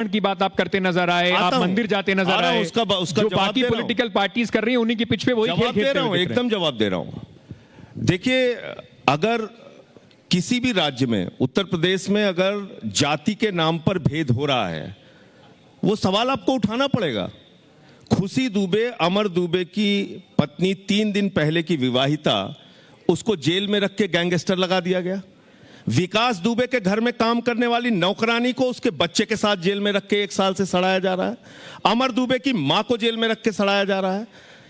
की बात आप करते नजर आए, आप मंदिर जाते नजर आए, उसका जो बाकी पॉलिटिकल पार्टीज कर रही हैं उन्हीं के पिच पे वही खेल खेलते रहा हूं, एकदम जवाब दे रहा हूं। देखिए, अगर किसी भी राज्य में, उत्तर प्रदेश में अगर जाति के नाम पर भेद हो रहा है, वो सवाल आपको उठाना पड़ेगा। खुशी दुबे, अमर दुबे की पत्नी 3 दिन पहले की विवाहिता, उसको जेल में रख के गैंगस्टर लगा दिया गया। विकास दुबे के घर में काम करने वाली नौकरानी को उसके बच्चे के साथ जेल में रख के 1 साल से सड़ाया जा रहा है। अमर दुबे की मां को जेल में रख के सड़ाया जा रहा है।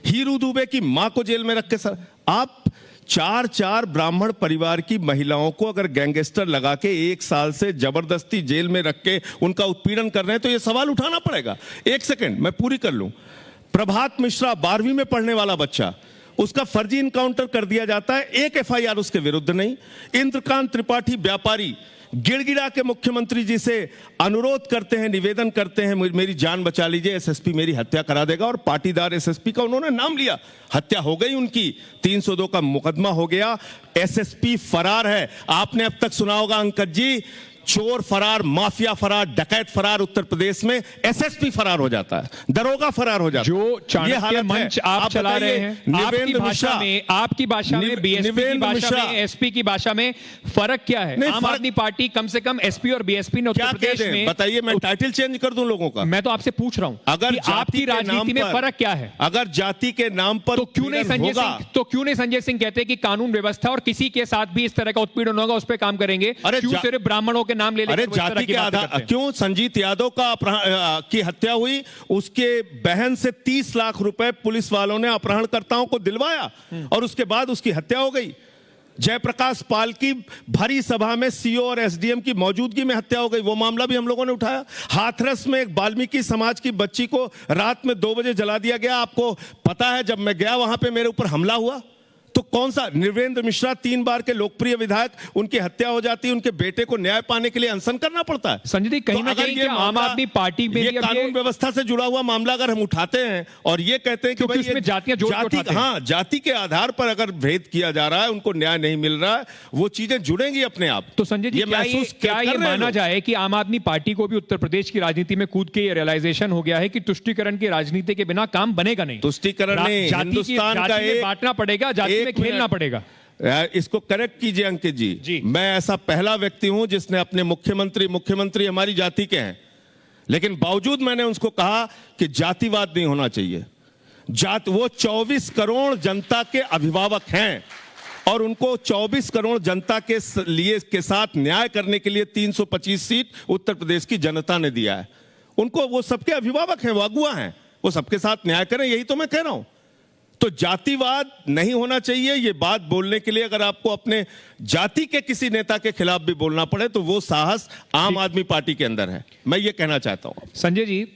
हीरू दुबे की मां को जेल में रख के आप 4 ब्राह्मण परिवार की महिलाओं को अगर गैंगस्टर लगा के 1 साल से जबरदस्ती जेल में रख के उनका उत्पीड़न कर रहे हैं, तो यह सवाल उठाना पड़ेगा। 1 सेकंड मैं पूरी कर लूं। प्रभात मिश्रा 12वीं में पढ़ने वाला बच्चा, उसका फर्जी इनकाउंटर कर दिया जाता है, 1 FIR उसके विरुद्ध नहीं। इंद्रकांत त्रिपाठी व्यापारी गिड़गिड़ा के मुख्यमंत्री जी से अनुरोध करते हैं, निवेदन करते हैं, मेरी जान बचा लीजिए, SSP मेरी हत्या करा देगा, और पाटीदार SSP का उन्होंने नाम लिया, हत्या हो गई उनकी, 302 का मुकदमा हो गया, SSP फरार है। आपने अब तक सुना होगा अंकज जी, चोर फरार, माफिया फरार, डकैत फरार, उत्तर प्रदेश में SSP फरार हो जाता है, दरोगा फरार हो जाता है। जो चाणक्य मंच आप चला रहे हैं, आपकी भाषा में, BSP की भाषा में, SP की भाषा में फर्क क्या है? आम आदमी पार्टी कम से कम SP और BSP ने उत्तर प्रदेश में, बताइए, मैं टाइटल चेंज कर दूं लोगों का? मैं तो आपसे पूछ रहा हूं, अगर आपकी राजनीति में फर्क क्या है? अगर जाति के नाम पर तो क्यों नहीं संजय सिंह कहते कि कानून व्यवस्था और किसी के साथ भी इस तरह का उत्पीड़न होगा उस पर काम करेंगे? क्यों सिर्फ ब्राह्मणों के नाम ले लेकर जाति के आधार? क्यों संजीत यादव की हत्या हुई, उसके बहन से 30 लाख रुपए पुलिस वालों ने अपहरणकर्ताओं को दिलवाया और उसके बाद उसकी हत्या हो गई। जयप्रकाश पाल की भरी सभा में CO और SDM की मौजूदगी में हत्या हो गई, वो मामला भी हम लोगों ने उठाया। हाथरस में एक वाल्मीकि समाज की बच्ची को रात में 2 बजे जला दिया गया। आपको पता है, जब मैं गया वहां पे मेरे ऊपर हमला हुआ, तो कौन सा निर्वेंद्र मिश्रा, 3 बार के लोकप्रिय विधायक, उनकी हत्या हो जाती है, उनके बेटे को न्याय पाने के लिए अनशन करना पड़ता है। संजय जी, कहीं ना कहीं ये आम आदमी पार्टी में ये कानून व्यवस्था से जुड़ा हुआ मामला अगर हम उठाते हैं और ये कहते हैं कि भाई इसमें जाति के आधार पर अगर भेद किया जा रहा है, उनको न्याय नहीं मिल रहा है, वो चीजें जुड़ेंगी अपने आप। तो संजय जी, क्या ये माना जाए कि आम आदमी पार्टी को भी उत्तर प्रदेश की राजनीति में कूद के ये रियलाइजेशन हो गया है कि तुष्टीकरण की राजनीति के बिना काम बनेगा नहीं? तुष्टीकरण नहीं, हिंदुस्तान का बांटना पड़ेगा, जाति में खेलना पड़ेगा। इसको करेक्ट कीजिए अंकित जी। मैं ऐसा पहला व्यक्ति हूं जिसने अपने मुख्यमंत्री हमारी जाति के हैं, लेकिन बावजूद मैंने उसको कहा कि जातिवाद नहीं होना चाहिए। वो 24 करोड़ जनता के अभिभावक हैं और उनको 24 करोड़ जनता के लिए के साथ न्याय करने के लिए 325 सीट उत्तर प्रदेश की जनता ने दिया है। उनको, वो सबके अभिभावक हैं, वो अगुआ हैं, वो सबके साथ न्याय करें, यही तो मैं कह रहा हूं। तो जातिवाद नहीं होना चाहिए। ये बात बोलने के लिए अगर आपको अपने जाति के किसी नेता के खिलाफ भी बोलना पड़े, तो वो साहस आम आदमी पार्टी के अंदर है, मैं ये कहना चाहता हूं। संजय जी,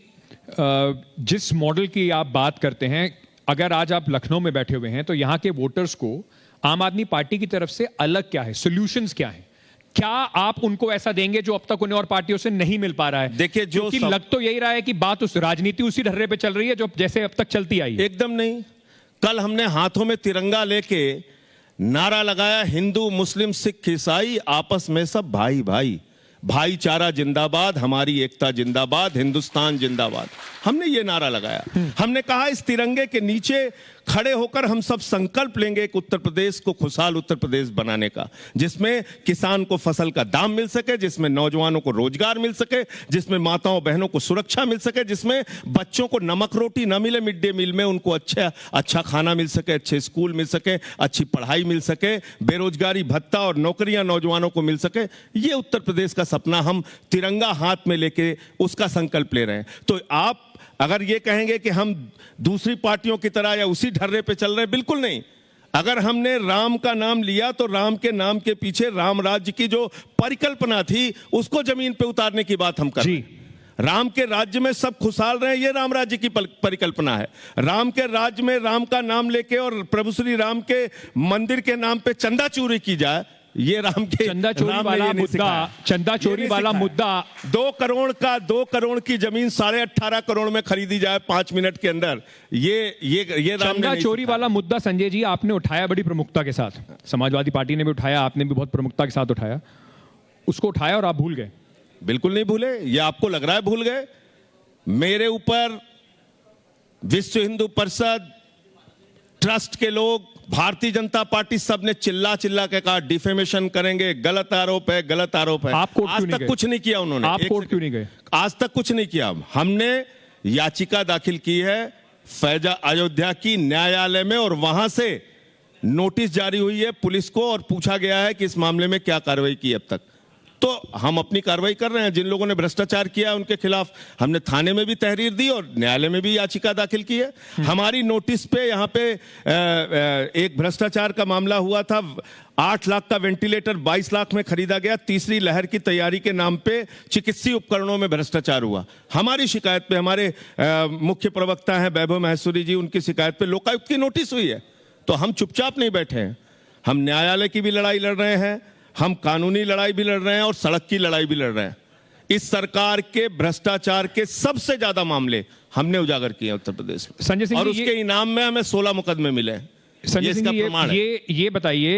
जिस मॉडल की आप बात करते हैं, अगर आज आप लखनऊ में बैठे हुए हैं, तो यहां के वोटर्स को आम आदमी पार्टी की तरफ से अलग क्या है, सॉल्यूशंस क्या है? क्या आप उनको ऐसा देंगे जो अब तक उन्हें और पार्टियों से नहीं मिल पा रहा है? देखिए, जो लग तो यही रहा है कि बात उस राजनीति उसी ढर्रे पे चल रही है जो जैसे अब तक चलती आई। एकदम नहीं। कल हमने हाथों में तिरंगा लेके नारा लगाया, हिंदू मुस्लिम सिख ईसाई आपस में सब भाई भाई, भाईचारा जिंदाबाद, हमारी एकता जिंदाबाद, हिंदुस्तान जिंदाबाद। हमने ये नारा लगाया। हमने कहा इस तिरंगे के नीचे खड़े होकर हम सब संकल्प लेंगे एक उत्तर प्रदेश को खुशहाल उत्तर प्रदेश बनाने का, जिसमें किसान को फसल का दाम मिल सके, जिसमें नौजवानों को रोजगार मिल सके, जिसमें माताओं बहनों को सुरक्षा मिल सके, जिसमें बच्चों को नमक रोटी न मिले मिड डे मील में, उनको अच्छा खाना मिल सके, अच्छे स्कूल मिल सके, अच्छी पढ़ाई मिल सके, बेरोजगारी भत्ता और नौकरियां नौजवानों को मिल सके। ये उत्तर प्रदेश का सपना हम तिरंगा हाथ में लेके उसका संकल्प ले रहे हैं। तो आप अगर ये कहेंगे कि हम दूसरी पार्टियों की तरह या उसी ढर्रे पे चल रहे हैं, बिल्कुल नहीं। अगर हमने राम का नाम लिया तो राम के नाम के पीछे राम राज्य की जो परिकल्पना थी उसको जमीन पे उतारने की बात हम कर रहे हैं। राम के राज्य में सब खुशहाल रहे, ये राम राज्य की परिकल्पना है। राम के राज्य में राम का नाम लेके और प्रभु श्री राम के मंदिर के नाम पे चंदा चोरी की जाए, ये राम के चंदा चोरी वाला मुद्दा 2 करोड़ की जमीन 18.5 करोड़ में खरीदी जाए 5 मिनट के अंदर, ये चंदा चोरी वाला मुद्दा संजय जी आपने उठाया बड़ी प्रमुखता के साथ, समाजवादी पार्टी ने भी उठाया, आपने भी बहुत प्रमुखता के साथ उठाया, उसको उठाया और आप भूल गए। बिल्कुल नहीं भूले। ये आपको लग रहा है भूल गए। मेरे ऊपर विश्व हिंदू परिषद, ट्रस्ट के लोग, भारतीय जनता पार्टी सब ने चिल्ला चिल्ला के कहा डिफेमेशन करेंगे, गलत आरोप है, गलत आरोप है। आप कोर्ट आज क्यों नहीं तक गए? कुछ नहीं किया उन्होंने। आप कोर्ट क्यों नहीं गए? आज तक कुछ नहीं किया। हमने याचिका दाखिल की है फैजा अयोध्या की न्यायालय में, और वहां से नोटिस जारी हुई है पुलिस को और पूछा गया है कि इस मामले में क्या कार्रवाई की अब तक। तो हम अपनी कार्रवाई कर रहे हैं। जिन लोगों ने भ्रष्टाचार किया है उनके खिलाफ हमने थाने में भी तहरीर दी और न्यायालय में भी याचिका दाखिल की है। हमारी नोटिस पे यहाँ पे एक भ्रष्टाचार का मामला हुआ था। 8 लाख का वेंटिलेटर 22 लाख में खरीदा गया। तीसरी लहर की तैयारी के नाम पे चिकित्सीय उपकरणों में भ्रष्टाचार हुआ। हमारी शिकायत पे हमारे मुख्य प्रवक्ता हैं वैभव महेश्वरी जी, उनकी शिकायत पे लोकायुक्त की नोटिस हुई है। तो हम चुपचाप नहीं बैठे हैं। हम न्यायालय की भी लड़ाई लड़ रहे हैं, हम कानूनी लड़ाई भी लड़ रहे हैं और सड़क की लड़ाई भी लड़ रहे हैं। इस सरकार के भ्रष्टाचार के सबसे ज्यादा मामले हमने उजागर किए हैं उत्तर प्रदेश में, संजय सिंह और जी, उसके इनाम में हमें 16 मुकदमे मिले हैं। संजय ये सिंह इसका जी, प्रमाण है। ये बताइए